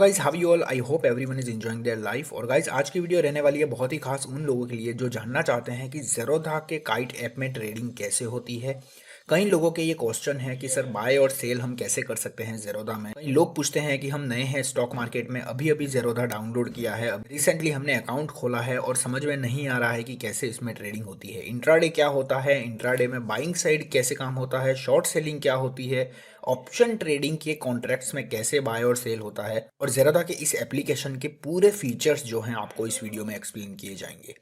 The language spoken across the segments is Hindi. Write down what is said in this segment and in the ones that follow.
Guys, how you all. I hope everyone is enjoying their life. और गाइज, आज की वीडियो रहने वाली है बहुत ही खास उन लोगों के लिए जो जानना चाहते हैं कि ज़ेरोधा के काइट ऐप में ट्रेडिंग कैसे होती है। कई लोगों के ये क्वेश्चन है कि सर बाय और सेल हम कैसे कर सकते हैं ज़ेरोधा में। कई लोग पूछते हैं कि हम नए हैं स्टॉक मार्केट में, अभी अभी ज़ेरोधा डाउनलोड किया है, अब रिसेंटली हमने अकाउंट खोला है और समझ में नहीं आ रहा है कि कैसे इसमें ट्रेडिंग होती है। इंट्राडे क्या होता है, इंट्राडे में बाइंग साइड कैसे काम होता है, शॉर्ट सेलिंग क्या होती है, ऑप्शन ट्रेडिंग के कॉन्ट्रैक्ट्स में कैसे बाय और सेल होता है, और ज़ेरोधा के इस एप्लीकेशन के पूरे फीचर्स जो हैं आपको इस वीडियो में एक्सप्लेन किए जाएंगे।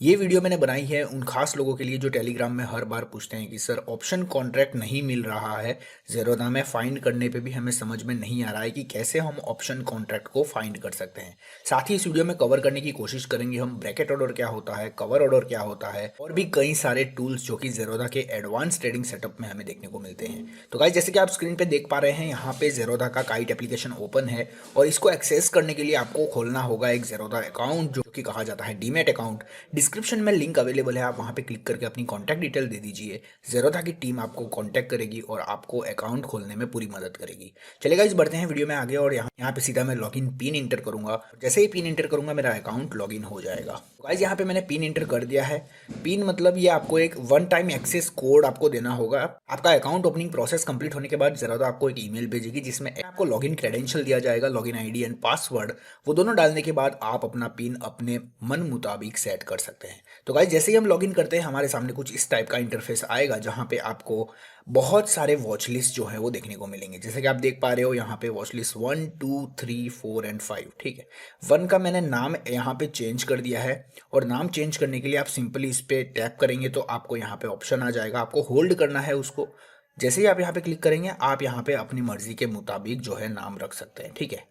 ये वीडियो मैंने बनाई है उन खास लोगों के लिए जो टेलीग्राम में हर बार पूछते हैं कि सर ऑप्शन कॉन्ट्रैक्ट नहीं मिल रहा है ज़ेरोधा में, फाइंड करने पे भी हमें समझ में नहीं आ रहा है कि कैसे हम ऑप्शन कॉन्ट्रैक्ट को फाइंड कर सकते हैं। साथ ही इस वीडियो में कवर करने की कोशिश करेंगे हम ब्रैकेट ऑर्डर क्या होता है, कवर ऑर्डर क्या होता है, और भी कई सारे टूल्स जो कि ज़ेरोधा के एडवांस ट्रेडिंग सेटअप में हमें देखने को मिलते हैं। तो गाइस, जैसे कि आप स्क्रीन पे देख पा रहे हैं, यहाँ पे ज़ेरोधा का काइट एप्लीकेशन ओपन है और इसको एक्सेस करने के लिए आपको खोलना होगा एक ज़ेरोधा अकाउंट जो कि कहा जाता है डीमैट अकाउंट। डिस्क्रिप्शन में लिंक अवेलेबल है, आप वहां पे क्लिक करके अपनी कॉन्टैक्ट डिटेल दे दीजिए। ज़ेरोधा की टीम आपको कॉन्टैक्ट करेगी और आपको अकाउंट खोलने में पूरी मदद करेगी। चलेगा, इस बढ़ते हैं वीडियो में आगे और यहाँ पे सीधा मैं लॉगिन पिन इंटर करूंगा। जैसे ही पिन इंटर करूंगा मेरा अकाउंट लॉगिन हो जाएगा। गाइस, यहाँ पे मैंने पिन इंटर कर दिया है। पिन मतलब ये आपको एक वन टाइम एक्सेस कोड आपको देना होगा। आपका अकाउंट ओपनिंग प्रोसेस कंप्लीट होने के बाद ज़ेरोधा आपको एक ईमेल भेजेगी जिसमें आपको लॉगिन क्रेडेंशियल दिया जाएगा, लॉगिन आईडी एंड पासवर्ड। वो दोनों डालने के बाद आप अपना पिन अपने मन मुताबिक सेट कर सकते हैं। तो गाइस, जैसे ही हम लॉगिन करते हैं हमारे सामने कुछ इस टाइप का इंटरफेस आएगा जहां पे आपको बहुत सारे वॉच लिस्ट जो है वो देखने को मिलेंगे। जैसे कि आप देख पा रहे हो यहाँ पे वॉच लिस्ट 1 2 3 4 एंड 5। ठीक है, 1 का मैंने नाम यहाँ पे चेंज कर दिया है और नाम चेंज करने के लिए आप सिंपली इस पे टैप करेंगे तो आपको यहाँ पे ऑप्शन आ जाएगा, आपको होल्ड करना है उसको। जैसे ही आप यहाँ पे क्लिक करेंगे आप यहाँ पे अपनी मर्जी के मुताबिक जो है नाम रख सकते हैं। ठीक है,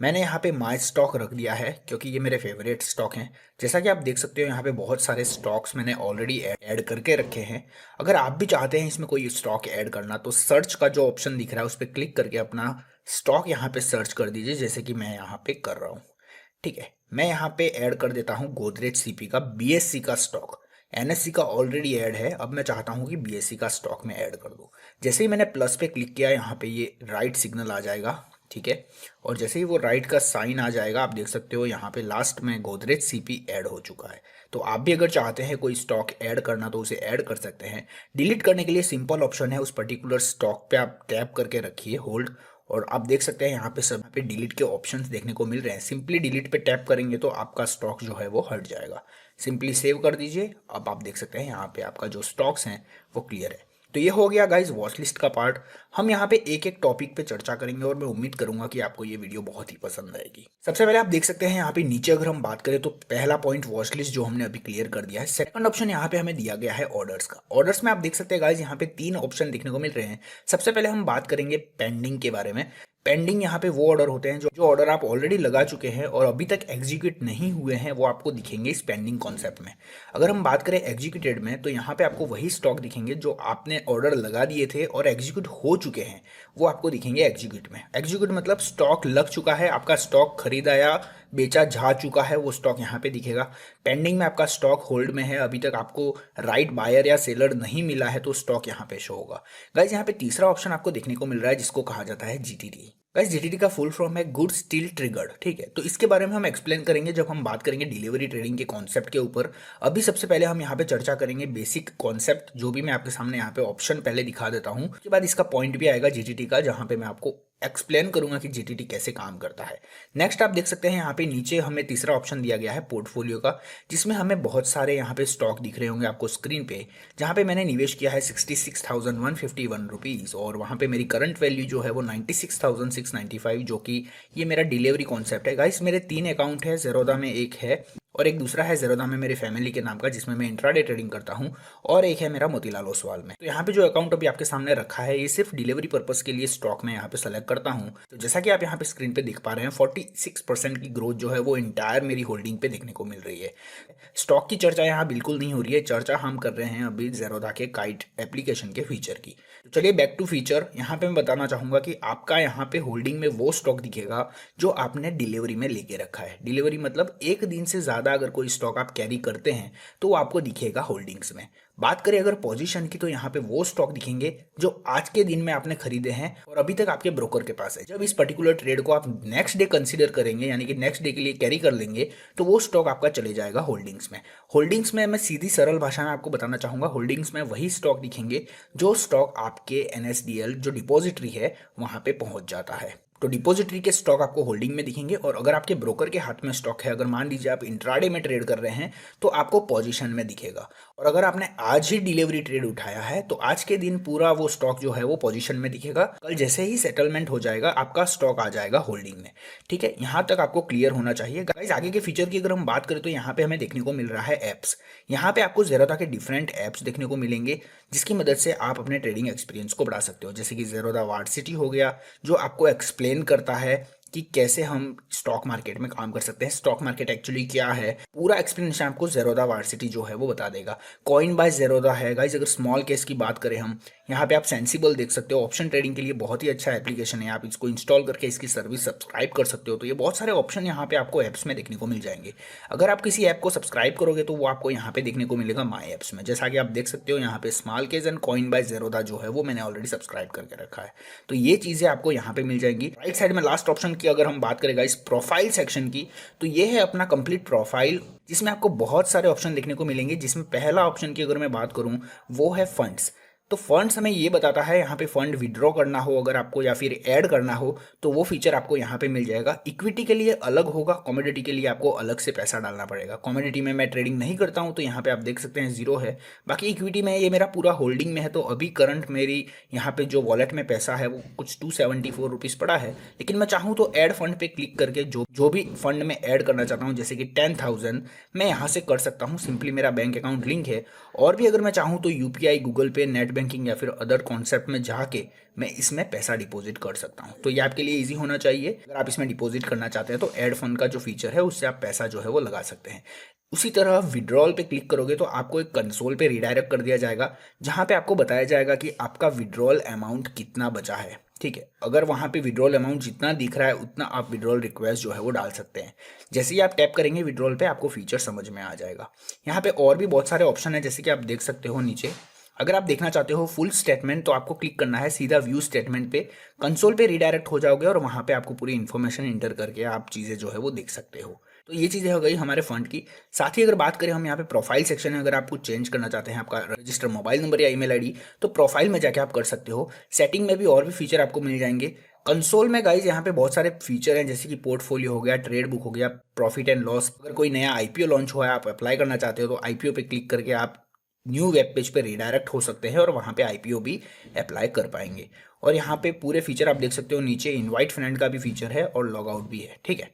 मैंने यहाँ पे माई स्टॉक रख दिया है क्योंकि ये मेरे फेवरेट स्टॉक हैं। जैसा कि आप देख सकते हो यहाँ पे बहुत सारे स्टॉक्स मैंने ऑलरेडी ऐड करके रखे हैं। अगर आप भी चाहते हैं इसमें कोई स्टॉक ऐड करना तो सर्च का जो ऑप्शन दिख रहा है उस पर क्लिक करके अपना स्टॉक यहाँ पे सर्च कर दीजिए, जैसे कि मैं यहाँ पे कर रहा हूँ। ठीक है, मैं यहाँ पे ऐड कर देता हूँ गोदरेज सीपी का बीएससी का स्टॉक। एनएससी का ऑलरेडी ऐड है, अब मैं चाहता हूँ कि बीएससी का स्टॉक में ऐड कर दूँ। जैसे ही मैंने प्लस पे क्लिक किया यहाँ पे ये राइट सिग्नल आ जाएगा। ठीक है, और जैसे ही वो राइट का साइन आ जाएगा आप देख सकते हो यहाँ पे लास्ट में गोदरेज सीपी ऐड हो चुका है। तो आप भी अगर चाहते हैं कोई स्टॉक ऐड करना तो उसे ऐड कर सकते हैं। डिलीट करने के लिए सिंपल ऑप्शन है, उस पर्टिकुलर स्टॉक पे आप टैप करके रखिए होल्ड, और आप देख सकते हैं यहाँ पे सब पे डिलीट के ऑप्शंस देखने को मिल रहे हैं। सिंपली डिलीट पे टैप करेंगे तो आपका स्टॉक जो है वो हट जाएगा। सिंपली सेव कर दीजिए। अब आप देख सकते हैं यहाँ पे आपका जो स्टॉक्स हैं वो क्लियर है। तो ये हो गया गाइज वॉच लिस्ट का पार्ट। हम यहाँ पे एक एक टॉपिक पे चर्चा करेंगे और मैं उम्मीद करूंगा कि आपको ये वीडियो बहुत ही पसंद आएगी। सबसे पहले आप देख सकते हैं यहाँ पे नीचे अगर हम बात करें तो पहला पॉइंट वॉच लिस्ट जो हमने अभी क्लियर कर दिया है। सेकंड ऑप्शन यहाँ पे हमें दिया गया है ऑर्डर्स का। ऑर्डर्स में आप देख सकते हैं गाइज यहाँ पे 3 ऑप्शन देखने को मिल रहे हैं। सबसे पहले हम बात करेंगे पेंडिंग के बारे में। पेंडिंग यहाँ पे वो ऑर्डर होते हैं जो ऑर्डर आप ऑलरेडी लगा चुके हैं और अभी तक एग्जीक्यूट नहीं हुए हैं, वो आपको दिखेंगे इस पेंडिंग कॉन्सेप्ट में। अगर हम बात करें एग्जीक्यूटेड में तो यहाँ पे आपको वही स्टॉक दिखेंगे जो आपने ऑर्डर लगा दिए थे और एग्जीक्यूट हो चुके हैं, वो आपको दिखेंगे एग्जीक्यूट में। एग्जीक्यूट मतलब स्टॉक लग चुका है, आपका स्टॉक खरीदा या बेचा जा चुका है, वो स्टॉक यहाँ पे दिखेगा। पेंडिंग में आपका स्टॉक होल्ड में है, अभी तक आपको राइट बायर या सेलर नहीं मिला है तो स्टॉक यहाँ पे शो होगा। गाइज, यहाँ पे तीसरा ऑप्शन आपको देखने को मिल रहा है जिसको कहा जाता है जीटीटी। गाइस, जीटीटी का फुल फॉर्म है गुड स्टिल ट्रिगर्ड। ठीक है, तो इसके बारे में हम एक्सप्लेन करेंगे जब हम बात करेंगे डिलीवरी ट्रेडिंग के कॉन्सेप्ट के ऊपर। अभी सबसे पहले हम यहाँ पे चर्चा करेंगे बेसिक कॉन्सेप्ट, जो भी मैं आपके सामने यहाँ पे ऑप्शन पहले दिखा देता हूँ। उसके बाद इसका पॉइंट भी आएगा जीटीटी का, जहाँ पे मैं आपको एक्सप्लेन करूंगा कि जीटीटी कैसे काम करता है। नेक्स्ट आप देख सकते हैं यहाँ पे नीचे हमें तीसरा ऑप्शन दिया गया है पोर्टफोलियो का, जिसमें हमें बहुत सारे यहाँ पे स्टॉक दिख रहे होंगे आपको स्क्रीन पे, जहाँ पे मैंने निवेश किया है 66,151 रुपीज़ और वहाँ पे मेरी करंट वैल्यू जो है वो 96,695, जो कि ये मेरा डिलीवरी कॉन्सेप्ट है। गाइस, मेरे 3 अकाउंट है, ज़ेरोधा में एक है और एक दूसरा है ज़ेरोधा में मेरे फैमिली के नाम का जिसमें मैं इंट्राडे ट्रेडिंग करता हूँ, और एक है मेरा मोतीलाल ओसवाल में। तो यहाँ पे जो अकाउंट अभी आपके सामने रखा है ये सिर्फ डिलीवरी पर्पस के लिए स्टॉक में यहाँ पे सेलेक्ट करता हूँ। तो जैसा कि आप यहाँ पे स्क्रीन पे देख पा रहे हैं 46% की ग्रोथ जो है वो इंटायर मेरी होल्डिंग पे देखने को मिल रही है। स्टॉक की चर्चा यहाँ बिल्कुल नहीं हो रही है, चर्चा हम कर रहे हैं अभी ज़ेरोधा के काइट एप्लीकेशन के फीचर की। तो चलिए बैक टू फीचर। यहाँ पे मैं बताना चाहूँगा कि आपका यहाँ पे होल्डिंग में वो स्टॉक दिखेगा जो आपने डिलीवरी में लेके रखा है। डिलीवरी मतलब एक दिन से ज़्यादा ज़्यादा अगर कोई स्टॉक आप कैरी करते हैं तो वो आपको दिखेगा होल्डिंग्स में। बात करें अगर पोजीशन की, तो यहाँ पे वो स्टॉक दिखेंगे जो आज के दिन में आपने खरीदे हैं और अभी तक आपके ब्रोकर के पास है। जब इस पर्टिकुलर ट्रेड को आप नेक्स्ट डे कंसीडर करेंगे, यानी कि नेक्स्ट डे के लिए कैरी कर लेंगे, तो वो स्टॉक आपका चले जाएगा होल्डिंग्स में। होल्डिंग्स में मैं सीधी सरल भाषा में आपको बताना चाहूंगा, होल्डिंग्स में वही स्टॉक दिखेंगे जो स्टॉक आपके एनएसडीएल जो डिपॉजिटरी है वहां पे पहुंच जाता है। तो डिपॉजिटरी के स्टॉक आपको होल्डिंग में दिखेंगे, और अगर आपके ब्रोकर के हाथ में स्टॉक है, अगर मान लीजिए आप इंट्राडे में ट्रेड कर रहे हैं, तो आपको पोजीशन में दिखेगा। और अगर आपने आज ही डिलीवरी ट्रेड उठाया है तो आज के दिन पूरा वो स्टॉक जो है वो पोजीशन में दिखेगा। कल जैसे ही सेटलमेंट हो जाएगा आपका स्टॉक आ जाएगा होल्डिंग में। ठीक है, यहाँ तक आपको क्लियर होना चाहिए गाइस। आगे के फीचर की अगर हम बात करें तो यहाँ पे हमें देखने को मिल रहा है एप्स। यहाँ पे आपको ज़ेरोधा के डिफरेंट एप्स देखने को मिलेंगे जिसकी मदद से आप अपने ट्रेडिंग एक्सपीरियंस को बढ़ा सकते हो। जैसे कि ज़ेरोधा वार्सिटी हो गया, जो आपको एक्सप्लेन करता है कि कैसे हम स्टॉक मार्केट में काम कर सकते हैं, स्टॉक मार्केट एक्चुअली क्या है, पूरा एक्सप्लेनेशन आपको ज़ेरोधा वार्सिटी जो है वो बता देगा। कॉइन बाय ज़ेरोधा है गाइस। अगर स्मॉल केस की बात करें हम, यहाँ पे आप सेंसिबल देख सकते हो, ऑप्शन ट्रेडिंग के लिए बहुत ही अच्छा एप्लीकेशन है। आप इसको इंस्टॉल करके इसकी सर्विस सब्सक्राइब कर सकते हो। तो ये बहुत सारे ऑप्शन यहाँ पे आपको ऐप्स में देखने को मिल जाएंगे। अगर आप किसी ऐप को सब्सक्राइब करोगे तो वो आपको यहाँ पे देखने को मिलेगा माई ऐप्स में। जैसा कि आप देख सकते हो यहाँ पे small case and coin by Zerodha जो है वो मैंने ऑलरेडी सब्सक्राइब करके रखा है। तो ये चीज़ें आपको यहाँ पे मिल जाएंगी। राइट साइड में लास्ट ऑप्शन की अगर हम बात करें इस प्रोफाइल सेक्शन की, तो ये है अपना कंप्लीट प्रोफाइल, जिसमें आपको बहुत सारे ऑप्शन देखने को मिलेंगे। जिसमें पहला ऑप्शन की अगर मैं बात करूं वो है फंड्स। तो फंड्स हमें ये बताता है यहाँ पे फंड विड्रॉ करना हो अगर आपको, या फिर ऐड करना हो, तो वो फीचर आपको यहाँ पे मिल जाएगा। इक्विटी के लिए अलग होगा, कमोडिटी के लिए आपको अलग से पैसा डालना पड़ेगा। कमोडिटी में मैं ट्रेडिंग नहीं करता हूँ तो यहाँ पे आप देख सकते हैं 0 है। बाकी इक्विटी में ये मेरा पूरा होल्डिंग में है, तो अभी करंट मेरी यहाँ पे जो वॉलेट में पैसा है वो कुछ 274 रुपीज़ पड़ा है। लेकिन मैं चाहूँ तो ऐड फंड पे क्लिक करके जो भी फंड में ऐड करना चाहता हूँ, जैसे कि 10,000 मैं यहाँ से कर सकता हूँ। सिंपली मेरा बैंक अकाउंट लिंक है, और भी अगर मैं चाहूँ तो यूपीआई, गूगल पे, नेट बैंकिंग या फिर अदर कॉन्सेप्ट में जाके मैं इसमें पैसा डिपॉजिट कर सकता हूँ। तो ये आपके लिए इजी होना चाहिए। अगर आप इसमें डिपॉजिट करना चाहते हैं तो ऐड फंड का जो फीचर है उससे आप पैसा जो है वो लगा सकते हैं। उसी तरह विड्रॉल पे क्लिक करोगे तो आपको एक कंसोल पे रिडायरेक्ट कर दिया जाएगा, जहाँ पे आपको बताया जाएगा कि आपका विड्रॉल अमाउंट कितना बचा है। ठीक है, अगर वहाँ पे विड्रॉल अमाउंट जितना दिख रहा है उतना आप विड्रॉल रिक्वेस्ट जो है वो डाल सकते हैं। जैसे ही आप टैप करेंगे विड्रॉल पे, आपको फीचर समझ में आ जाएगा। यहाँ पे और भी बहुत सारे ऑप्शन है, जैसे कि आप देख सकते हो नीचे। अगर आप देखना चाहते हो फुल स्टेटमेंट तो आपको क्लिक करना है सीधा व्यू स्टेटमेंट पे, कंसोल पे रिडायरेक्ट हो जाओगे और वहाँ पे आपको पूरी इन्फॉर्मेशन इंटर करके आप चीज़ें जो है वो देख सकते हो। तो ये चीज़ें हो गई हमारे फंड की। साथ ही अगर बात करें हम यहाँ पे प्रोफाइल सेक्शन है, अगर आप कुछ चेंज करना चाहते हैं, आपका रजिस्टर मोबाइल नंबर या ईमेल आईडी, तो प्रोफाइल में जाके आप कर सकते हो। सेटिंग में भी और भी फीचर आपको मिल जाएंगे। कंसोल में गाइज यहाँ पे बहुत सारे फीचर हैं, जैसे कि पोर्टफोलियो हो गया, ट्रेड बुक हो गया, प्रॉफिट एंड लॉस। अगर कोई नया आईपीओ लॉन्च हुआ है, आप अप्लाई करना चाहते हो, तो आईपीओ पे क्लिक करके आप न्यू वेब पेज पे रिडायरेक्ट हो सकते हैं और वहाँ पे आईपीओ भी अप्लाई कर पाएंगे। और यहाँ पे पूरे फीचर आप देख सकते हो, नीचे इनवाइट फ्रेंड का भी फीचर है और लॉग आउट भी है। ठीक है,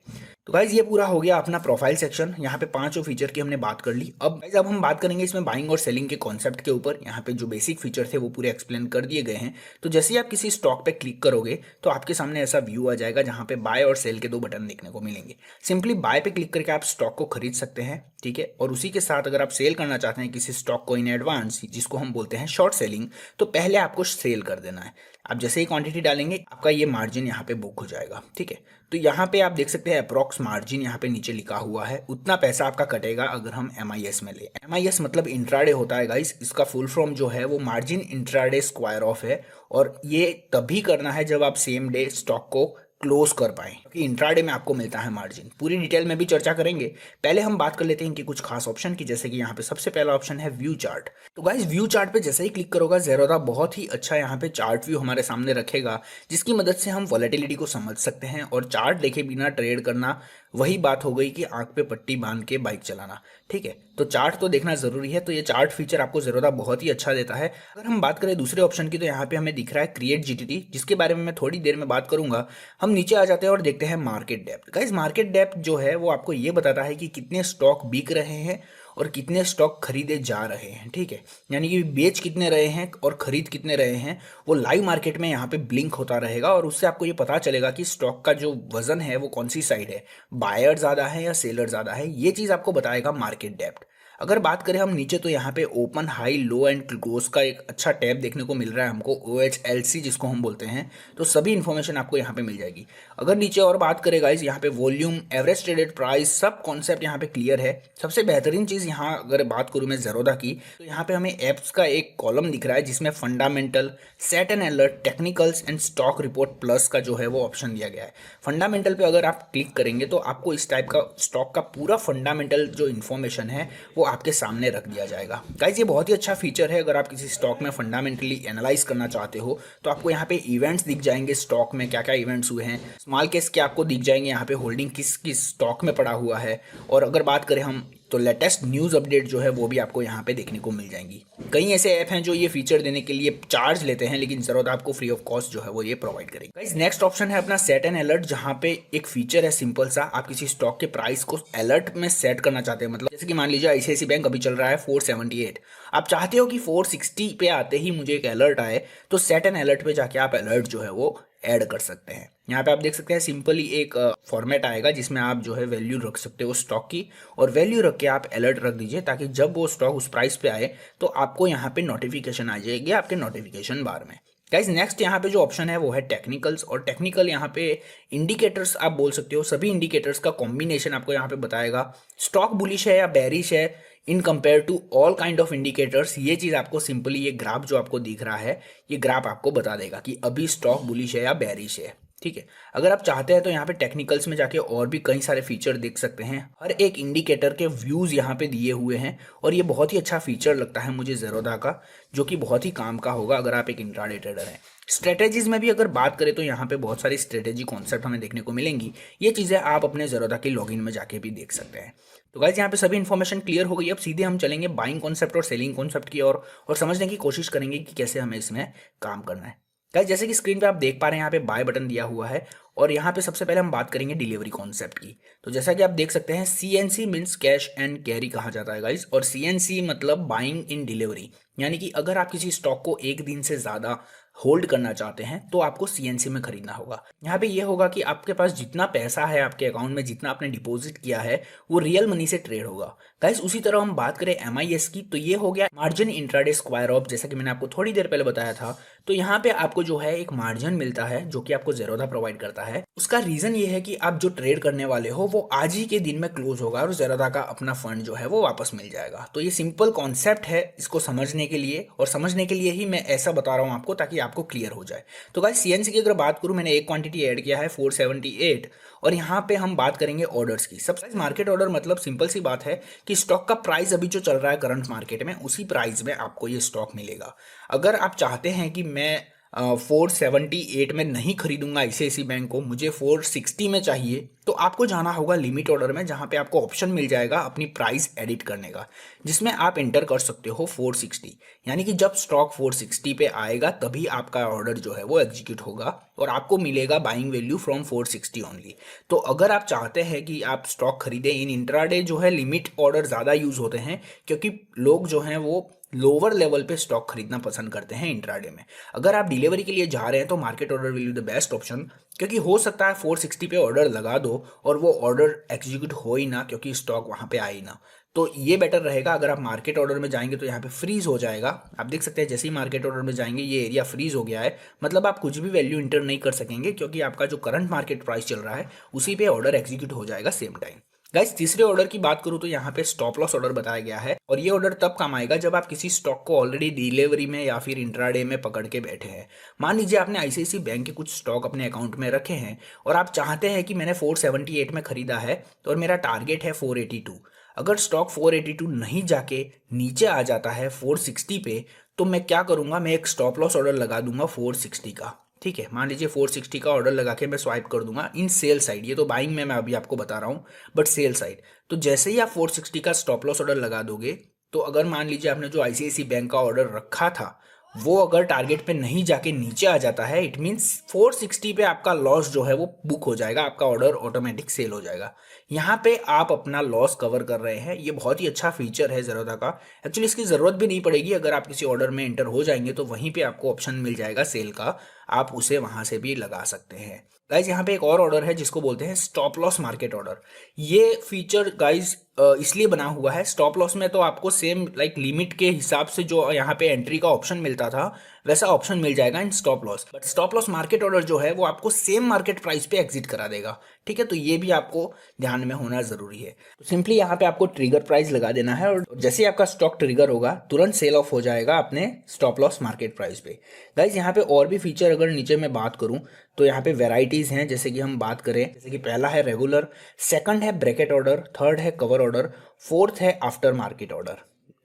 तो गाइज ये पूरा हो गया अपना प्रोफाइल सेक्शन। यहाँ पे 5 फीचर की हमने बात कर ली। अब गाइज हम बात करेंगे इसमें बाइंग और सेलिंग के कॉन्सेप्ट के ऊपर। यहाँ पे जो बेसिक फीचर थे वो पूरे एक्सप्लेन कर दिए गए हैं। तो जैसे ही आप किसी स्टॉक पे क्लिक करोगे तो आपके सामने ऐसा व्यू आ जाएगा जहाँ पे बाय और सेल के 2 बटन देखने को मिलेंगे। सिंपली बाय पे क्लिक करके आप स्टॉक को खरीद सकते हैं। ठीक है, और उसी के साथ अगर आप सेल करना चाहते हैं किसी स्टॉक को इन एडवांस, जिसको हम बोलते हैं शॉर्ट सेलिंग, तो पहले आपको सेल कर देना है। आप जैसे ही क्वांटिटी डालेंगे आपका ये मार्जिन यहाँ पे बुक हो जाएगा। ठीक है, तो यहाँ पे आप देख सकते हैं अप्रॉक्स मार्जिन यहाँ पे नीचे लिखा हुआ है, उतना पैसा आपका कटेगा अगर हम MIS में ले। MIS मतलब इंट्राडे होता है गाइस। इसका फुल फॉर्म जो है वो मार्जिन इंट्राडे स्क्वायर ऑफ है, और ये तभी करना है जब आप सेम डे स्टॉक को क्लोज कर पाए, क्योंकि इंट्राडे में आपको मिलता है मार्जिन। पूरी डिटेल में भी चर्चा करेंगे। पहले हम बात कर लेते हैं कि कुछ खास ऑप्शन की, जैसे कि यहाँ पे सबसे पहला ऑप्शन है व्यू चार्ट। तो गाइस व्यू चार्ट पे जैसे ही क्लिक करोगे ज़ेरोधा बहुत ही अच्छा यहाँ पे चार्ट व्यू हमारे सामने रखेगा, जिसकी मदद से हम वॉलेटिलिटी को समझ सकते हैं। और चार्ट देखे बिना ट्रेड करना वही बात हो गई कि आंख पे पट्टी बांध के बाइक चलाना। ठीक है, तो चार्ट तो देखना जरूरी है। तो ये चार्ट फीचर आपको ज़ेरोधा बहुत ही अच्छा देता है। अगर हम बात करें दूसरे ऑप्शन की, तो यहाँ पे हमें दिख रहा है क्रिएट जीटीटी, जिसके बारे में मैं थोड़ी देर में बात करूंगा। हम नीचे आ जाते हैं और देखते हैं market depth. Guys market depth जो है वो आपको ये बताता है कि कितने स्टॉक बिक रहे हैं और कितने स्टॉक खरीदे जा रहे हैं। ठीक है, यानी कि बेच कितने रहे हैं और खरीद कितने रहे हैं, वो लाइव मार्केट में यहाँ पे ब्लिंक होता रहेगा। और उससे आपको ये पता चलेगा कि स्टॉक का जो वजन है वो कौन सी साइड है, बायर ज़्यादा है या सेलर ज़्यादा है। ये चीज़ आपको बताएगा मार्केट डेप्थ। अगर बात करें हम नीचे, तो यहाँ पे open, high, low and close का एक अच्छा टैब देखने को मिल रहा है हमको, OHLC जिसको हम बोलते हैं। तो सभी इन्फॉर्मेशन आपको यहाँ पे मिल जाएगी। अगर नीचे और बात करें गाइज, यहाँ पे वॉल्यूम, एवरेज ट्रेडेड प्राइस, सब कॉन्सेप्ट यहाँ पे क्लियर है। सबसे बेहतरीन चीज़ यहाँ अगर बात करूँ मैं ज़ेरोधा की, तो यहाँ पे हमें एप्स का एक कॉलम दिख रहा है जिसमें fundamental, set and alert, technicals and stock report plus का जो है वो ऑप्शन दिया गया है। फंडामेंटल पे अगर आप क्लिक करेंगे तो आपको इस टाइप का स्टॉक का पूरा फंडामेंटल जो इन्फॉर्मेशन है वो आपके सामने रख दिया जाएगा। गाइज ये बहुत ही अच्छा फीचर है। अगर आप किसी स्टॉक में फंडामेंटली एनालाइज करना चाहते हो तो आपको यहाँ पे इवेंट्स दिख जाएंगे, स्टॉक में क्या क्या इवेंट्स हुए हैं, स्मॉल केस के आपको दिख जाएंगे, यहाँ पे होल्डिंग किस किस स्टॉक में पड़ा हुआ है। और अगर बात करें हम, तो लेटेस्ट न्यूज़ अपडेट जो है वो भी आपको यहाँ पे देखने को मिल जाएंगी। कई ऐसे ऐप हैं जो ये फीचर देने के लिए चार्ज लेते हैं, लेकिन ज़ेरोधा आपको फ्री ऑफ कॉस्ट जो है वो ये प्रोवाइड करेगी। गाइस नेक्स्ट ऑप्शन है अपना सेट एंड अलर्ट, जहाँ पे एक फीचर है सिंपल सा, आप किसी स्टॉक के प्राइस को अलर्ट में सेट करना चाहते हैं। मतलब जैसे कि मान लीजिए ICICI बैंक अभी चल रहा है 478, आप चाहते हो कि 460 पे आते ही मुझे एक अलर्ट आए, तो सेट एंड अलर्ट पे जाके आप अलर्ट जो है वो ऐड कर सकते हैं। यहाँ पे आप देख सकते हैं सिंपली एक फॉर्मेट आएगा जिसमें आप जो है वैल्यू रख सकते हो स्टॉक की, और वैल्यू रख के आप अलर्ट रख दीजिए, ताकि जब वो स्टॉक उस प्राइस पे आए तो आपको यहाँ पे नोटिफिकेशन आ जाएगी आपके नोटिफिकेशन बार में। गाइज नेक्स्ट यहाँ पे जो ऑप्शन है वो है टेक्निकल्स, और टेक्निकल यहाँ पे इंडिकेटर्स आप बोल सकते हो। सभी इंडिकेटर्स का कॉम्बिनेशन आपको यहाँ पे बताएगा स्टॉक बुलिश है या बेरिश है in compare to all kind of indicators. ये चीज़ आपको सिंपली, ये ग्राफ जो आपको दिख रहा है, ये ग्राफ आपको बता देगा कि अभी स्टॉक बुलिश है या बेरिश है। ठीक है, अगर आप चाहते हैं तो यहाँ पे टेक्निकल्स में जाके और भी कई सारे फीचर देख सकते हैं। हर एक इंडिकेटर के व्यूज़ यहाँ पे दिए हुए हैं, और ये बहुत ही अच्छा फीचर लगता है मुझे ज़ेरोधा का, जो कि बहुत ही काम का होगा अगर आप एक इंट्राडे ट्रेडर हैं। स्ट्रेटेजीज में भी अगर बात करें तो यहाँ पे बहुत सारी स्ट्रेटेजी कॉन्सेप्ट हमें देखने को मिलेंगी। ये चीज़ें आप अपने ज़ेरोधा के लॉगिन में जाके भी देख सकते हैं। तो गाइज यहाँ पे सभी इन्फॉर्मेशन क्लियर हो गई। अब सीधे हम चलेंगे बाइंग कॉन्सेप्ट और सेलिंग कॉन्सेप्ट की ओर, और समझने की कोशिश करेंगे कि कैसे हमें इसमें काम करना है। गाइस जैसे कि स्क्रीन पे आप देख पा रहे हैं, यहाँ पे बाय बटन दिया हुआ है, और यहाँ पे सबसे पहले हम बात करेंगे डिलीवरी कॉन्सेप्ट की। तो जैसा कि आप देख सकते हैं, CNC means cash and carry कहा जाता है गाइस, और CNC मतलब बाइंग इन डिलीवरी, यानी कि अगर आप किसी स्टॉक को एक दिन से ज़्यादा होल्ड करना चाहते हैं तो आपको CNC में खरीदना होगा। यहाँ पे ये होगा कि आपके पास जितना पैसा है आपके अकाउंट में, जितना आपने डिपॉजिट किया है, वो रियल मनी से ट्रेड होगा। गाइस उसी तरह हम बात करें MIS की, तो ये हो गया मार्जिन इंट्राडे स्क्वायर ऑफ, जैसा कि मैंने आपको थोड़ी देर पहले बताया था। तो यहाँ पे आपको जो है एक मार्जिन मिलता है जो कि आपको ज़ेरोधा प्रोवाइड करता है। उसका रीज़न ये है कि आप जो ट्रेड करने वाले हो वो आज ही के दिन में क्लोज होगा, और ज़ेरोधा का अपना फंड जो है वो वापस मिल जाएगा। तो ये सिंपल कॉन्सेप्ट है इसको समझने के लिए, और समझने के लिए ही मैं ऐसा बता रहा हूँ आपको, ताकि आपको क्लियर हो जाए। तो गाइस CNC की अगर बात करूँ, मैंने एक क्वांटिटी ऐड किया है 478, और यहाँ पे हम बात करेंगे ऑर्डर्स की। सबसे मार्केट ऑर्डर मतलब सिंपल सी बात है कि स्टॉक का प्राइस अभी जो चल रहा है करंट मार्केट में, उसी प्राइस में आपको ये स्टॉक मिलेगा। अगर आप चाहते हैं कि मैं 478 में नहीं खरीदूंगा ICICI बैंक को, मुझे 460 में चाहिए, तो आपको जाना होगा लिमिट ऑर्डर में, जहां पे आपको ऑप्शन मिल जाएगा अपनी प्राइस एडिट करने का, जिसमें आप एंटर कर सकते हो 460। यानी कि जब स्टॉक 460 पे आएगा तभी आपका ऑर्डर जो है वो एग्जीक्यूट होगा, और आपको मिलेगा बाइंग वैल्यू फ्रॉम 460 ओनली। तो अगर आप चाहते हैं कि आप स्टॉक खरीदें इन इंट्राडे, जो है लिमिट ऑर्डर ज़्यादा यूज़ होते हैं, क्योंकि लोग जो हैं वो लोअर लेवल पे स्टॉक खरीदना पसंद करते हैं इंट्राडे में। अगर आप डिलीवरी के लिए जा रहे हैं तो market order will be the best option, क्योंकि हो सकता है 460 पे ऑर्डर लगा दो और वो ऑर्डर एग्जीक्यूट हो ही ना, क्योंकि स्टॉक वहाँ पे आए ही ना। तो ये बेटर रहेगा। अगर आप मार्केट ऑर्डर में जाएंगे तो यहाँ पे फ्रीज हो जाएगा। आप देख सकते हैं जैसे ही मार्केट ऑर्डर में जाएंगे ये एरिया फ्रीज हो गया है, मतलब आप कुछ भी वैल्यू इंटर नहीं कर सकेंगे, क्योंकि आपका जो करंट मार्केट प्राइस चल रहा है उसी पे ऑर्डर एग्जीक्यूट हो जाएगा सेम टाइम। गाइस तीसरे ऑर्डर की बात करूं तो यहाँ पे स्टॉप लॉस ऑर्डर बताया गया है, और ये ऑर्डर तब काम आएगा जब आप किसी स्टॉक को ऑलरेडी डिलीवरी में या फिर इंट्राडे में पकड़ के बैठे हैं। मान लीजिए आपने ICICI बैंक के कुछ स्टॉक अपने अकाउंट में रखे हैं, और आप चाहते हैं कि मैंने 478 में खरीदा है और मेरा टारगेट है 482। अगर स्टॉक 482 नहीं जाके नीचे आ जाता है 460 पे, तो मैं क्या करूंगा, मैं एक स्टॉप लॉस ऑर्डर लगा दूंगा 460 का। ठीक है, मान लीजिए 460 का ऑर्डर लगा के मैं स्वाइप कर दूंगा इन सेल साइड। ये तो बाइंग में मैं अभी आपको बता रहा हूँ, बट सेल साइड। तो जैसे ही आप 460 का स्टॉप लॉस ऑर्डर लगा दोगे, तो अगर मान लीजिए आपने जो ICICI बैंक का ऑर्डर रखा था वो अगर टारगेट पे नहीं जाके नीचे आ जाता है, इट मीन्स 460 पे आपका लॉस जो है वो बुक हो जाएगा, आपका ऑर्डर ऑटोमेटिक सेल हो जाएगा। यहाँ पे आप अपना लॉस कवर कर रहे हैं। ये बहुत ही अच्छा फीचर है ज़ेरोधा का। एक्चुअली इसकी ज़रूरत भी नहीं पड़ेगी, अगर आप किसी ऑर्डर में एंटर हो जाएंगे तो वहीं पे आपको ऑप्शन मिल जाएगा सेल का। आप उसे वहां से भी लगा सकते हैं। गाइज यहाँ पे एक और ऑर्डर है जिसको बोलते हैं स्टॉप लॉस मार्केट ऑर्डर। ये फीचर गाइज इसलिए बना हुआ है, स्टॉप लॉस में तो आपको सेम लाइक लिमिट के हिसाब से जो यहाँ पे एंट्री का ऑप्शन मिलता था वैसा ऑप्शन मिल जाएगा इन stop loss, but stop loss market order जो है वो आपको सेम मार्केट प्राइस पे एग्जिट करा देगा। ठीक है, तो ये भी आपको ध्यान में होना जरूरी है। तो सिंपली यहाँ पे आपको ट्रिगर प्राइस लगा देना है और जैसे ही आपका स्टॉक ट्रिगर होगा तुरंत सेल ऑफ हो जाएगा अपने स्टॉप लॉस मार्केट प्राइस पे। गाइज यहाँ पे और भी फीचर अगर नीचे मैं बात करूं तो यहाँ पे वेराइटीज हैं, जैसे कि हम बात करें, जैसे कि पहला है रेगुलर, सेकंड है ब्रैकेट ऑर्डर, थर्ड है कवर ऑर्डर, फोर्थ है आफ्टर मार्केट ऑर्डर।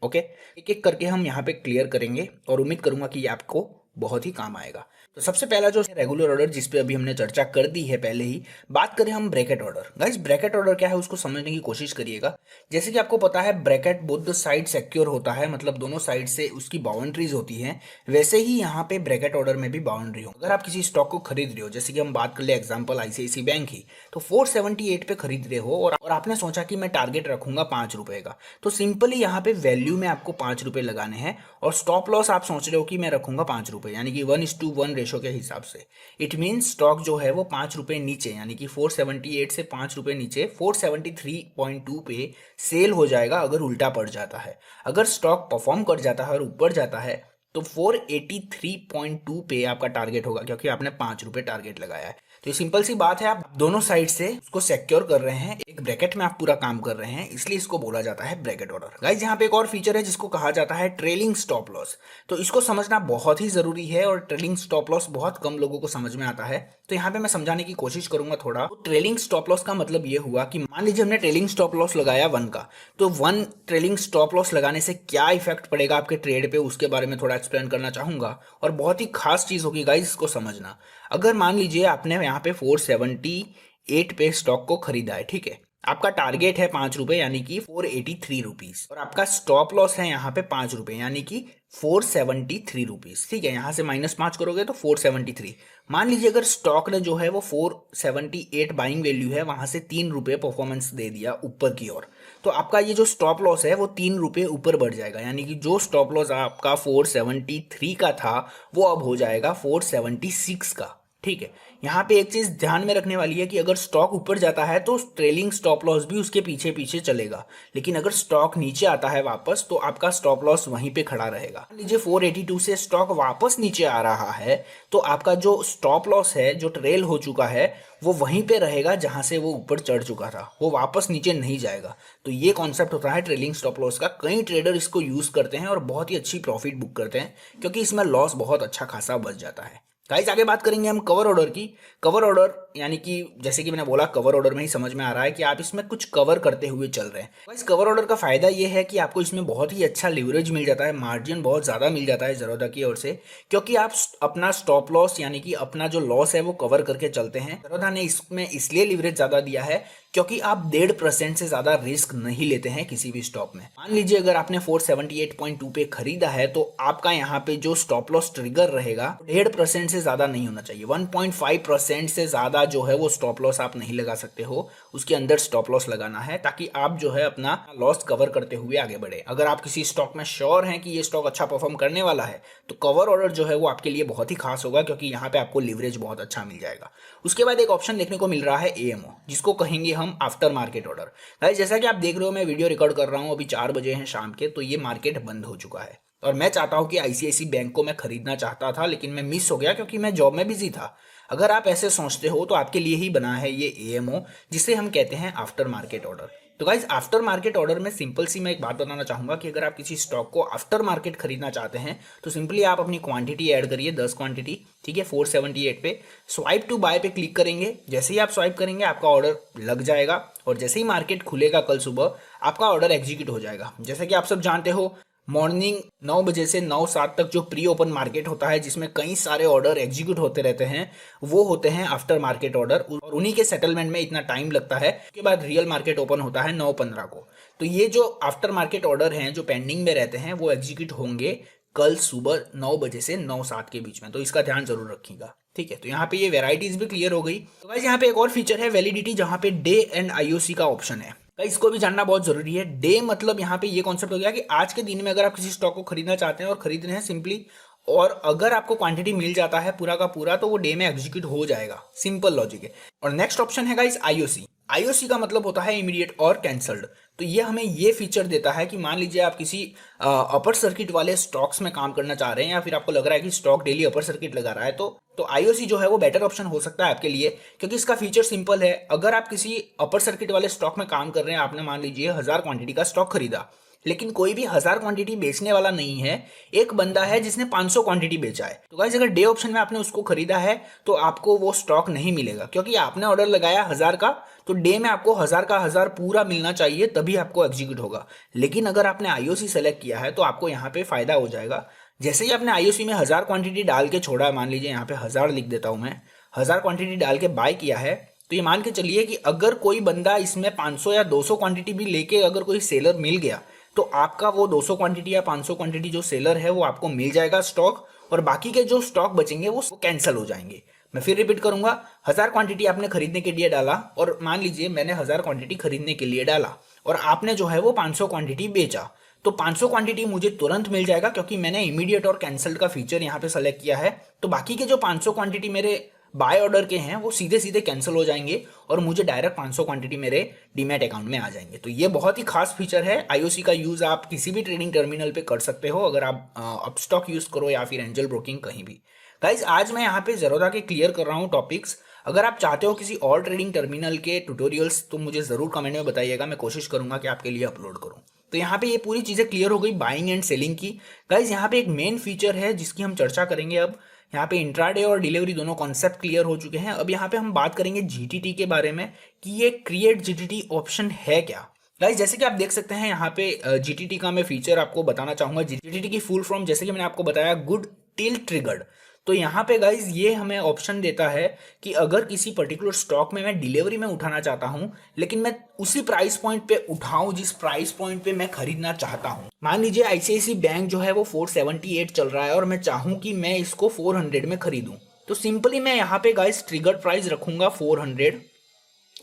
ओके, एक एक करके हम यहाँ पे क्लियर करेंगे और उम्मीद करूंगा कि ये आपको बहुत ही काम आएगा। तो सबसे पहला जो रेगुलर ऑर्डर जिस पे अभी हमने चर्चा कर दी है पहले ही, बात करें हम bracket order. Guys bracket order क्या है उसको समझने की कोशिश करिएगा। जैसे कि आपको पता है bracket both the side secure होता है, मतलब दोनों साइड से उसकी बाउंड्रीज होती हैं, वैसे ही यहाँ पे ब्रैकेट ऑर्डर में भी बाउंड्री हो। अगर आप किसी स्टॉक को खरीद रहे हो, जैसे कि हम बात कर ले एग्जाम्पल आईसीआईसी बैंक ही, तो 478 पे खरीद रहे हो और आपने सोचा कि मैं टारगेट रखूंगा 5 रुपए का, तो सिंपली यहाँ पे वैल्यू में आपको 5 रुपए लगाने हैं और स्टॉप लॉस आप सोच रहे हो कि मैं रखूंगा 5 रुपए, यानी कि 1:1 रेशो के हिसाब से। इट मीन्स स्टॉक जो है वो 5 रुपए नीचे, यानी कि 478 से 5 रुपए नीचे 473.2 पे सेल हो जाएगा अगर उल्टा पड़ जाता है। अगर स्टॉक परफॉर्म कर जाता है और ऊपर जाता है तो 483.2 पे आपका टारगेट होगा, क्योंकि आपने 5 रुपए टारगेट लगाया है। तो ये सिंपल सी बात है, आप दोनों साइड से उसको सिक्योर कर रहे हैं, एक ब्रैकेट में आप पूरा काम कर रहे हैं, इसलिए इसको बोला जाता है ब्रैकेट ऑर्डर। गाइस यहाँ पे एक और फीचर है जिसको कहा जाता है ट्रेलिंग स्टॉप लॉस। तो इसको समझना बहुत ही जरूरी है और ट्रेलिंग स्टॉप लॉस बहुत कम लोगों को समझ में आता है, तो यहाँ पे मैं समझाने की कोशिश करूंगा थोड़ा। तो ट्रेलिंग स्टॉप लॉस का मतलब ये हुआ कि मान लीजिए हमने ट्रेलिंग स्टॉप लॉस लगाया 1 का, तो 1 ट्रेलिंग स्टॉप लॉस लगाने से क्या इफेक्ट पड़ेगा आपके ट्रेड पे, उसके बारे में थोड़ा एक्सप्लेन करना चाहूंगा। और बहुत ही खास चीज होगी गाइस, इसको समझना। अगर मान लीजिए आपने यहाँ पे 478 पे स्टॉक को खरीदा है, ठीक है, आपका टारगेट है 5 रुपए यानी कि 483 रुपीज, और आपका स्टॉप लॉस है यहाँ पे 5 रुपए यानी कि 473 रुपीज। ठीक है, यहां से -5 करोगे तो 473। मान लीजिए अगर स्टॉक ने जो है वो 478 बाइंग वैल्यू है, वहां से 3 रुपए परफॉर्मेंस दे दिया ऊपर की ओर, तो आपका ये जो स्टॉप लॉस है वो 3 रुपए ऊपर बढ़ जाएगा, यानी कि जो स्टॉप लॉस आपका 473 का था वो अब हो जाएगा 476 का। ठीक है, यहाँ पे एक चीज ध्यान में रखने वाली है कि अगर स्टॉक ऊपर जाता है तो ट्रेलिंग स्टॉप लॉस भी उसके पीछे पीछे चलेगा, लेकिन अगर स्टॉक नीचे आता है वापस तो आपका स्टॉप लॉस वहीं पे खड़ा रहेगा। मान लीजिए 482 से स्टॉक वापस नीचे आ रहा है तो आपका जो स्टॉप लॉस है, जो ट्रेल हो चुका है, वो वहीं पे रहेगा जहां से वो ऊपर चढ़ चुका था, वो वापस नीचे नहीं जाएगा। तो ये कॉन्सेप्ट होता है ट्रेलिंग स्टॉप लॉस का। कई ट्रेडर इसको यूज करते हैं और बहुत ही अच्छी प्रॉफिट बुक करते हैं, क्योंकि इसमें लॉस बहुत अच्छा खासा बच जाता है। गाइस आगे बात करेंगे हम कवर ऑर्डर की। कवर ऑर्डर यानी कि जैसे कि मैंने बोला, कवर ऑर्डर में ही समझ में आ रहा है कि आप इसमें कुछ कवर करते हुए चल रहे हैं। गाइस कवर ऑर्डर का फायदा ये है कि आपको इसमें बहुत ही अच्छा लिवरेज मिल जाता है, मार्जिन बहुत ज्यादा मिल जाता है ज़ेरोधा की ओर से, क्योंकि आप अपना स्टॉप लॉस यानी कि अपना जो लॉस है वो कवर करके चलते हैं। ज़ेरोधा ने इसमें इसलिए लिवरेज ज्यादा दिया है क्योंकि आप 1.5% से ज्यादा रिस्क नहीं लेते हैं किसी भी स्टॉक में। मान लीजिए अगर आपने 478.2 पे खरीदा है तो आपका यहाँ पे जो स्टॉप लॉस ट्रिगर रहेगा 1.5% से ज्यादा नहीं होना चाहिए। 1.5% से ज्यादा जो है वो स्टॉप लॉस आप नहीं लगा सकते हो, उसके अंदर स्टॉप लॉस लगाना है ताकि आप जो है अपना लॉस कवर करते हुए आगे बढ़े। अगर आप किसी स्टॉक में श्योर हैं कि ये स्टॉक अच्छा परफॉर्म करने वाला है तो कवर ऑर्डर जो है वो आपके लिए बहुत ही खास होगा, क्योंकि यहाँ पे आपको लिवरेज बहुत अच्छा मिल जाएगा। उसके बाद एक ऑप्शन देखने को मिल रहा है एएमओ, जिसको कहेंगे हम आफ्टर मार्केट ऑर्डर। गाइस जैसा कि आप देख रहे हो, मैं वीडियो रिकॉर्ड कर रहा हूं, अभी 4 बजे हैं शाम के, तो ये मार्केट बंद हो चुका है और मैं चाहता हूं कि आईसीआईसी बैंक को मैं खरीदना चाहता था, लेकिन मैं मिस हो गया क्योंकि मैं जॉब में बिजी था। अगर आप ऐसे सोचते हो तो आपके लिए ही बना है ये एएमओ, जिसे हम कहते हैं आफ्टर मार्केट ऑर्डर। तो गाइज आफ्टर मार्केट ऑर्डर में सिंपल सी मैं एक बात बताना चाहूंगा कि अगर आप किसी स्टॉक को आफ्टर मार्केट खरीदना चाहते हैं तो सिंपली आप अपनी क्वांटिटी ऐड करिए, 10 क्वांटिटी, ठीक है, 478 पे स्वाइप टू बाय पे क्लिक करेंगे। जैसे ही आप स्वाइप करेंगे आपका ऑर्डर लग जाएगा और जैसे ही मार्केट खुलेगा कल सुबह आपका ऑर्डर एग्जीक्यूट हो जाएगा। जैसे कि आप सब जानते हो, मॉर्निंग 9 बजे से 9-7 तक जो प्री ओपन मार्केट होता है जिसमें कई सारे ऑर्डर एग्जीक्यूट होते रहते हैं, वो होते हैं आफ्टर मार्केट ऑर्डर, और उन्हीं के सेटलमेंट में इतना टाइम लगता है। उसके बाद रियल मार्केट ओपन होता है 9:15 को। तो ये जो आफ्टर मार्केट ऑर्डर हैं जो पेंडिंग में रहते हैं वो एग्जीक्यूट होंगे कल सुबह 9 बजे से 9-7 के बीच में, तो इसका ध्यान जरूर रखिएगा। ठीक है, तो यहाँ पे ये वेराइटीज भी क्लियर हो गई। तो गाइस यहाँ पे एक और फीचर है वैलिडिटी, जहाँ पे डे एंड आईओसी का ऑप्शन है। इसको भी जानना बहुत जरूरी है। डे मतलब यहाँ पे ये कॉन्सेप्ट हो गया कि आज के दिन में अगर आप किसी स्टॉक को खरीदना चाहते हैं और खरीद रहे हैं सिंपली और अगर आपको क्वांटिटी मिल जाता है पूरा का पूरा तो वो डे में एग्जीक्यूट हो जाएगा। सिंपल लॉजिक है। और नेक्स्ट ऑप्शन है गाइस आईओसी। आईओसी का मतलब होता है इमीडिएट और कैंसल्ड। तो ये हमें ये फीचर देता है कि मान लीजिए आप किसी अपर सर्किट वाले स्टॉक्स में काम करना चाह रहे हैं या फिर आपको लग रहा है कि स्टॉक डेली अपर सर्किट लगा रहा है तो आईओसी जो है वो बेटर ऑप्शन हो सकता है आपके लिए, क्योंकि इसका फीचर सिंपल है। अगर आप किसी अपर सर्किट वाले स्टॉक में काम कर रहे हैं, आपने मान लीजिए 1000 क्वांटिटी का स्टॉक खरीदा, लेकिन कोई भी 1000 क्वांटिटी बेचने वाला नहीं है, एक बंदा है जिसने 500 क्वांटिटी बेचा है। तो गाइस अगर डे ऑप्शन में आपने उसको खरीदा है तो आपको वो स्टॉक नहीं मिलेगा, क्योंकि आपने ऑर्डर लगाया 1000 का, तो डे में आपको 1000 का 1000 पूरा मिलना चाहिए, तभी आपको एग्जीक्यूट होगा। लेकिन अगर आपने आईओसी सेलेक्ट किया है तो आपको यहाँ पे फायदा हो जाएगा। जैसे ही आपने आईओसी में 1000 क्वांटिटी डाल के छोड़ा है, मान लीजिए यहाँ पे 1000 लिख देता हूँ मैं, 1000 क्वांटिटी डाल के बाय किया है, तो ये मान के चलिए कि अगर कोई बंदा इसमें 500 या 200 क्वांटिटी भी लेके अगर कोई सेलर मिल गया तो आपका वो 200 क्वांटिटी या 500 क्वांटिटी जो सेलर है वो आपको मिल जाएगा स्टॉक, और बाकी के जो स्टॉक बचेंगे वो कैंसिल हो जाएंगे। मैं फिर रिपीट करूंगा, 1000 क्वांटिटी आपने खरीदने के लिए डाला, और मान लीजिए मैंने 1000 क्वांटिटी खरीदने के लिए डाला और आपने जो है वो 500 क्वांटिटी बेचा, तो 500 क्वांटिटी मुझे तुरंत मिल जाएगा क्योंकि मैंने इमीडिएट और कैंसल्ड का फीचर यहाँ पे सेलेक्ट किया है। तो बाकी के जो 500 क्वांटिटी मेरे बाय ऑर्डर के हैं वो सीधे सीधे कैंसिल हो जाएंगे और मुझे डायरेक्ट 500 क्वांटिटी मेरे डीमैट अकाउंट में आ जाएंगे। तो ये बहुत ही खास फीचर है। आईओसी का यूज़ आप किसी भी ट्रेडिंग टर्मिनल पे कर सकते हो, अगर आप अपस्टॉक यूज़ करो या फिर एंजल ब्रोकिंग कहीं भी। गाइज आज मैं यहाँ पे ज़ेरोधा के क्लियर कर रहा हूँ टॉपिक्स। अगर आप चाहते हो किसी और ट्रेडिंग टर्मिनल के ट्यूटोरियल्स तो मुझे ज़रूर कमेंट में बताइएगा, मैं कोशिश करूँगा कि आपके लिए अपलोड करूँ। तो यहाँ पे ये पूरी चीज़ें क्लियर हो गई बाइंग एंड सेलिंग की। गाइज यहाँ पे एक मेन फीचर है जिसकी हम चर्चा करेंगे अब। यहाँ पे इंट्राडे और डिलीवरी दोनों कॉन्सेप्ट क्लियर हो चुके हैं। अब यहाँ पे हम बात करेंगे जीटीटी के बारे में कि ये क्रिएट जीटीटी ऑप्शन है क्या। गाइस जैसे कि आप देख सकते हैं यहाँ पे जीटीटी का मैं फीचर आपको बताना चाहूंगा। जीटीटी की फुल फॉर्म जैसे कि मैंने आपको बताया, गुड टिल ट्रिगर्ड। तो यहाँ पे गाइज ये हमें ऑप्शन देता है कि अगर किसी पर्टिकुलर स्टॉक में मैं डिलीवरी में उठाना चाहता हूँ, लेकिन मैं उसी प्राइस पॉइंट पे उठाऊं जिस प्राइस पॉइंट पे मैं खरीदना चाहता हूँ। मान लीजिए आईसीआईसी बैंक जो है वो 478 चल रहा है और मैं चाहूँ कि मैं इसको 400 में खरीदूं, तो सिंपली मैं यहाँ पे गाइज ट्रिगर्ड प्राइस रखूंगा 400।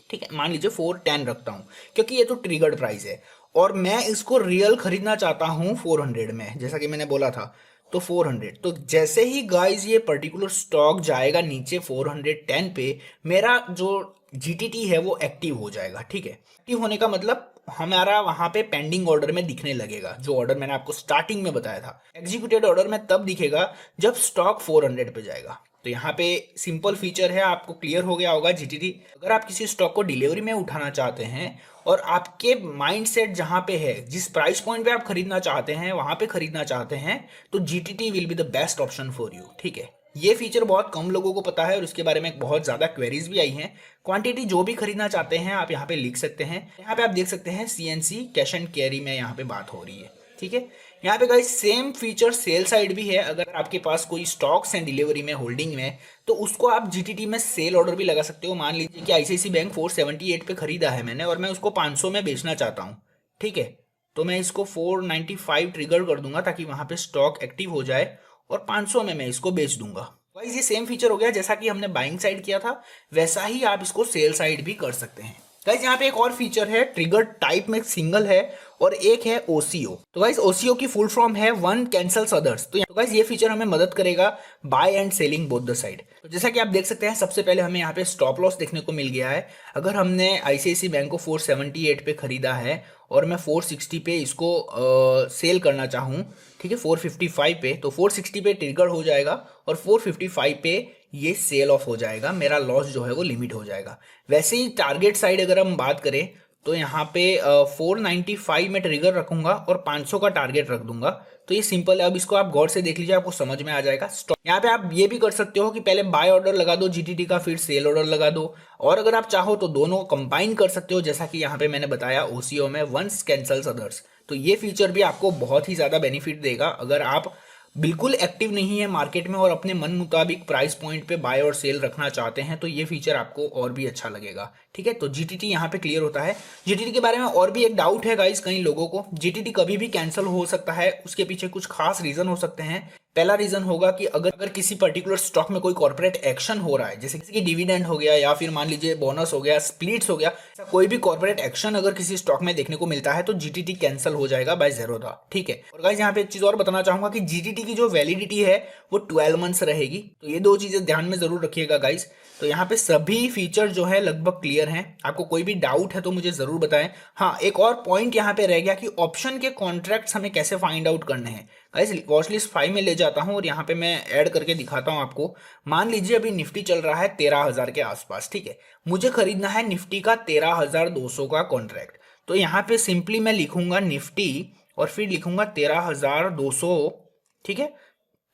ठीक है, मान लीजिए 410 रखता हूँ क्योंकि ये तो ट्रिगर्ड प्राइस है और मैं इसको रियल खरीदना चाहता हूँ 400 में, जैसा कि मैंने बोला था। तो 400, तो जैसे ही गाइस ये पर्टिकुलर स्टॉक जाएगा नीचे 410 पे, मेरा जो जीटीटी है वो एक्टिव हो जाएगा। ठीक है, एक्टिव होने का मतलब हमारा वहां पे पेंडिंग ऑर्डर में दिखने लगेगा। जो ऑर्डर मैंने आपको स्टार्टिंग में बताया था, एग्जीक्यूटेड ऑर्डर में तब दिखेगा जब स्टॉक 400 पे जाएगा। तो यहाँ पे सिंपल फीचर है, आपको क्लियर हो गया होगा जीटीटी। अगर आप किसी स्टॉक को डिलीवरी में उठाना चाहते हैं और आपके माइंडसेट जहाँ पे है, जिस प्राइस पॉइंट पे आप खरीदना चाहते हैं वहां पे खरीदना चाहते हैं, तो GTT will be the best option for you. ठीक है, ये फीचर बहुत कम लोगों को पता है और इसके बारे में बहुत ज्यादा क्वेरीज भी आई हैं। क्वांटिटी जो भी खरीदना चाहते हैं आप यहाँ पे लिख सकते हैं। यहाँ पे आप देख सकते हैं सीएनसी कैश एंड कैरी में यहाँ पे बात हो रही है। ठीक है, यहाँ पे guys same feature sell side भी है। अगर आपके पास कोई स्टॉक्स हैं डिलीवरी में, होल्डिंग में, तो उसको आप जीटीटी में सेल ऑर्डर भी लगा सकते हो। मान लीजिए कि आईसीआईसी बैंक 478 पे खरीदा है मैंने और मैं उसको 500 में बेचना चाहता हूँ। ठीक है, तो मैं इसको 495 ट्रिगर कर दूंगा ताकि वहां पे स्टॉक एक्टिव हो जाए और 500 में मैं इसको बेच दूंगा। गाइस ये सेम फीचर हो गया, जैसा कि हमने बाइंग साइड किया था वैसा ही आप इसको सेल साइड भी कर सकते हैं। गाइस यहाँ पे एक और फीचर है, ट्रिगर टाइप में सिंगल है और एक है ओसीओ। तो गाइस ओसीओ की फुल फॉर्म है वन कैंसल्स अदर्स। तो गाइस ये फीचर हमें मदद करेगा buy and selling both the side. तो जैसा कि आप देख सकते हैं, सबसे पहले हमें यहाँ पे स्टॉप लॉस देखने को मिल गया है। अगर हमने आईसीआईसी बैंक को 478 पे खरीदा है और मैं 460 पे इसको सेल करना चाहूँ, ठीक है, 455 पे, तो 460 पे ट्रिगर हो जाएगा और 455 पे ये सेल ऑफ हो जाएगा। मेरा लॉस जो है वो लिमिट हो जाएगा। वैसे ही टारगेट साइड अगर हम बात करें तो यहाँ पे 495 में ट्रिगर रखूंगा और 500 का टारगेट रख दूंगा। तो ये सिंपल है। अब इसको आप गौर से देख लीजिए, आपको समझ में आ जाएगा। यहाँ पे आप ये भी कर सकते हो कि पहले बाय ऑर्डर लगा दो जीटीटी का, फिर सेल ऑर्डर लगा दो, और अगर आप चाहो तो दोनों कंबाइन कर सकते हो, जैसा कि यहाँ पे मैंने बताया ओसीओ में वंस कैंसल्स अदर्स। तो ये फीचर भी आपको बहुत ही ज्यादा बेनिफिट देगा। अगर आप बिल्कुल एक्टिव नहीं है मार्केट में और अपने मन मुताबिक प्राइस पॉइंट पे बाय और सेल रखना चाहते हैं, तो ये फीचर आपको और भी अच्छा लगेगा। ठीक है, तो जीटीटी यहाँ पे क्लियर होता है। जीटीटी के बारे में और भी एक डाउट है गाइस कई लोगों को, जीटीटी कभी भी कैंसिल हो सकता है, उसके पीछे कुछ खास रीजन हो सकते हैं। पहला रीजन होगा कि अगर किसी पर्टिकुलर स्टॉक में कोई कॉर्पोरेट एक्शन हो रहा है, जैसे कि डिविडेंड हो गया या फिर मान लीजिए बोनस हो गया, स्प्लिट्स हो गया, ऐसा कोई भी कॉर्पोरेट एक्शन अगर किसी स्टॉक में देखने को मिलता है तो जीटीटी कैंसिल हो जाएगा बाय ज़ेरोधा। ठीक है। और गाइस यहाँ पे एक चीज और बताना चाहूंगा कि जीटीटी की जो वैलिडिटी है वो 12 मंथ्स रहेगी। तो ये दो चीजें ध्यान में जरूर रखिएगा गाइस। तो यहाँ पे सभी फीचर जो है लगभग क्लियर हैं। आपको कोई भी डाउट है तो मुझे जरूर बताएं। हाँ, एक और पॉइंट यहाँ पे रह गया कि ऑप्शन के कॉन्ट्रैक्ट्स हमें कैसे फाइंड आउट करने हैं। गाइस वॉच लिस्ट 5 में ले जाता हूँ और यहाँ पे मैं ऐड करके दिखाता हूँ आपको। मान लीजिए अभी निफ्टी चल रहा है 13,000 के आसपास। ठीक है, मुझे खरीदना है निफ्टी का 13,200 का कॉन्ट्रैक्ट। तो यहाँ पे सिंपली मैं लिखूंगा निफ्टी और फिर लिखूंगा 13,200। ठीक है,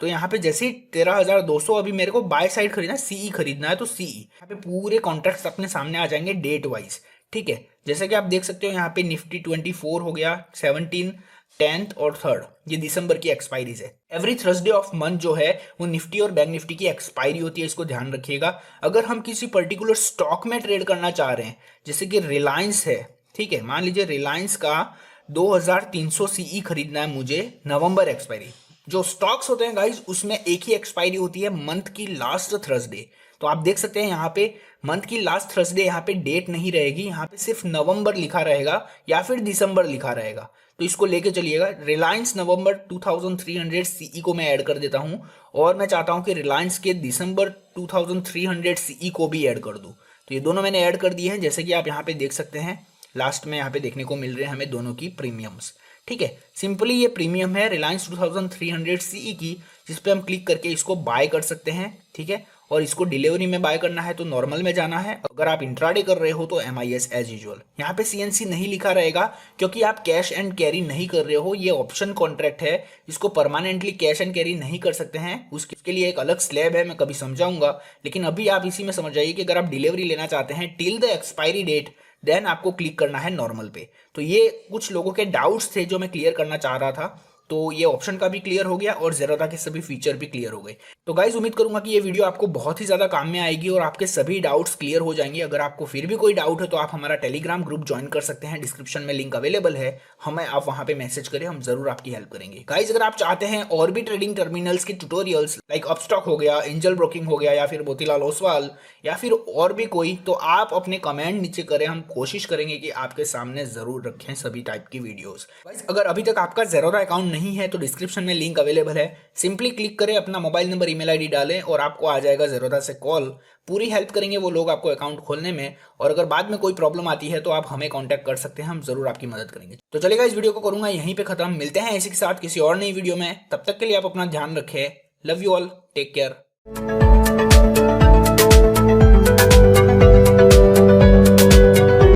तो यहाँ पे जैसे ही 13,200 अभी मेरे को बाय साइड खरीदना है, सीई खरीदना है, तो सीई यहाँ पे पूरे कॉन्ट्रैक्ट्स अपने सामने आ जाएंगे डेट वाइज। ठीक है, जैसे कि आप देख सकते हो यहाँ पे निफ्टी 24 हो गया, 17, 10th और 3rd, ये दिसंबर की एक्सपायरीज है। एवरी थर्सडे ऑफ मंथ जो है वो निफ्टी और बैंक निफ्टी की एक्सपायरी होती है, इसको ध्यान रखिएगा। अगर हम किसी पर्टिकुलर स्टॉक में ट्रेड करना चाह रहे हैं, जैसे कि रिलायंस है, ठीक है, मान लीजिए रिलायंस का 2,300 सीई खरीदना है मुझे, नवंबर एक्सपायरी। जो स्टॉक्स होते हैं गाइज उसमें एक ही एक्सपायरी होती है, मंथ की लास्ट थर्सडे। तो आप देख सकते हैं यहाँ पे मंथ की लास्ट थर्सडे, यहाँ पे डेट नहीं रहेगी, यहाँ पे सिर्फ नवंबर लिखा रहेगा या फिर दिसंबर लिखा रहेगा। तो इसको लेके चलिएगा। रिलायंस नवंबर 2300 सीई को मैं ऐड कर देता हूँ और मैं चाहता हूँ कि रिलायंस के दिसंबर 2300 सीई को भी ऐड कर दूँ। तो ये दोनों मैंने ऐड कर दिए हैं, जैसे कि आप यहाँ पे देख सकते हैं। लास्ट में यहाँ पे देखने को मिल रहे हैं हमें दोनों की प्रीमियम्स। ठीक है, सिंपली ये प्रीमियम है रिलायंस 2300 सीई की, जिस पे हम क्लिक करके इसको बाय कर सकते हैं। ठीक है, और इसको डिलीवरी में बाय करना है तो नॉर्मल में जाना है। अगर आप इंट्राडे कर रहे हो तो एमआईएस एज यूजुअल। यहाँ पे सीएनसी नहीं लिखा रहेगा क्योंकि आप कैश एंड कैरी नहीं कर रहे हो, ये ऑप्शन कॉन्ट्रैक्ट है, इसको परमानेंटली कैश एंड कैरी नहीं कर सकते हैं। उसके लिए एक अलग स्लैब है, मैं कभी समझाऊंगा, लेकिन अभी आप इसी में समझ जाइए कि अगर आप डिलीवरी लेना चाहते हैं till the expiry date, then आपको क्लिक करना है नॉर्मल पे। तो ये कुछ लोगों के डाउट्स थे जो मैं क्लियर करना चाह रहा था। तो ये ऑप्शन का भी क्लियर हो गया और ज़ेरोधा के सभी फीचर भी क्लियर हो गए। तो गाइज उम्मीद करूंगा कि ये वीडियो आपको बहुत ही ज़्यादा काम में आएगी और आपके सभी डाउट्स क्लियर हो जाएंगे। अगर आपको फिर भी कोई डाउट है तो आप हमारा टेलीग्राम ग्रुप ज्वाइन कर सकते हैं, डिस्क्रिप्शन में लिंक अवेलेबल है, हमें आप वहाँ पे मैसेज करें, हम जरूर आपकी हेल्प करेंगे। गाइज अगर आप चाहते हैं और भी ट्रेडिंग टर्मिनल्स के ट्यूटोरियल्स लाइक अपस्टॉक हो गया, एंजल ब्रोकिंग हो गया, या फिर मोतीलाल ओसवाल, या फिर और भी कोई, तो आप अपने कमेंट नीचे करें, हम कोशिश करेंगे कि आपके सामने जरूर रखें सभी टाइप की वीडियोस। गाइस अगर अभी तक आपका ज़ेरोधा अकाउंट नहीं है तो डिस्क्रिप्शन में लिंक अवेलेबल है, सिंपली क्लिक करें, अपना मोबाइल नंबर, ईमेल आईडी डालें और आपको आ जाएगा ज़ेरोधा से कॉल। पूरी हेल्प करेंगे वो लोग आपको अकाउंट खोलने में, और अगर बाद में कोई प्रॉब्लम आती है तो आप हमें कांटेक्ट कर सकते हैं, हम जरूर आपकी मदद करेंगे। तो चलेगा, इस वीडियो को करूंगा यहीं पे खत्म, मिलते हैं इसी के साथ किसी और नई वीडियो में, तब तक के लिए आप अपना ध्यान रखें। Love you all, take care.